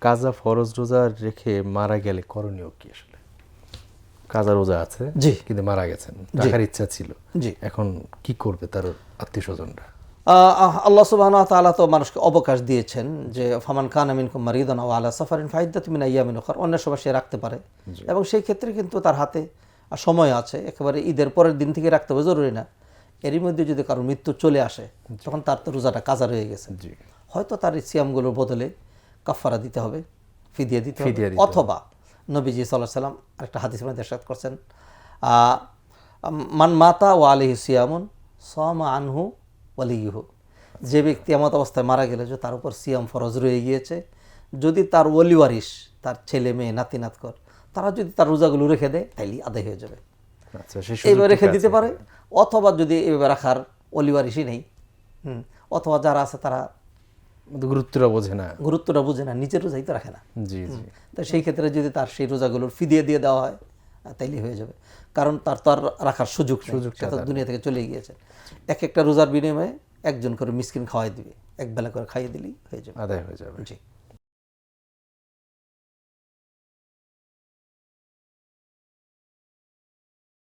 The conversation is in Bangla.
কাজা ফরজ রোজা রেখে মারা গেলে করণীয় কি আসলে? কাজা রোজা আছে জি, কিন্তু মারা গেছেন, রাখার ইচ্ছা ছিল, জি। এখন কি করবে তার আত্মীয় স্বজনরা? আল্লাহ সুবহানাহু ওয়া তাআলা তো মানুষকে অবকাশ দিয়েছেন যে ফামান কানা মিনকুম মারিদান আও আলা সাফারিন ফাইদ্দাতুম মিন আইয়ামিন উখর, অন্য সময় সে রাখতে পারে। এবং সেই ক্ষেত্রে কিন্তু তার হাতে সময় আছে, একেবারে ঈদের পরের দিন থেকে রাখতে হবে জরুরি না। এরই মধ্যে যদি কারোর মৃত্যু চলে আসে তখন তার তো রোজাটা কাজা রয়ে গেছে, জি, হয়তো তার এই সিয়ামগুলোর বদলে কাফারা দিতে হবে, ফিদিয়া দিতে হবে, ফিদিয়া দিতে হবে। অথবা নবীজি সাল্লাল্লাহু আলাইহি সাল্লাম আরেকটা হাদিসের মধ্যে ইরশাদ করছেন মান মাতা ওয়া আলাইহি সিয়ামুন সামা আনহু ওয়ালিয়ুহু, যে ব্যক্তি এমত অবস্থায় মারা গেলে যে তার উপর সিয়াম ফরজ রয়ে গিয়েছে, যদি তার ওলি ওয়ারিস, তার ছেলে মেয়ে নাতি নাতকর, তারা যদি তার রোজাগুলো রেখে দেয় তাইলে আদায় হয়ে যাবে। আচ্ছা, সেই এইভাবে রেখে সুযোগটুকু দিতে আছে। পারে, অথবা যদি এইভাবে রাখার ওলি ওয়ারিসই নেই, অথবা যারা আছে তারা গুরুত্বটা বোঝে না। গুরুত্বটা বুঝে না, নিজের রোজাই তো রাখে না। জি, জি, তো সেই ক্ষেত্রে যদি তার সেই রোজাগুলোর ফিদিয়ে দিয়ে দেওয়া হয় তাইলেই হয়ে যাবে, কারণ তার তো আর রাখার সুযোগ নেই, সে তো দুনিয়া থেকে চলে গিয়েছে। এক একটা রোজার বিনিময়ে একজন করে মিসকিন খাওয়াই দিবে, এক বেলা করে খাইয়ে দিলেই হয়ে যাবে। আদায় হয়ে যাবে। জি।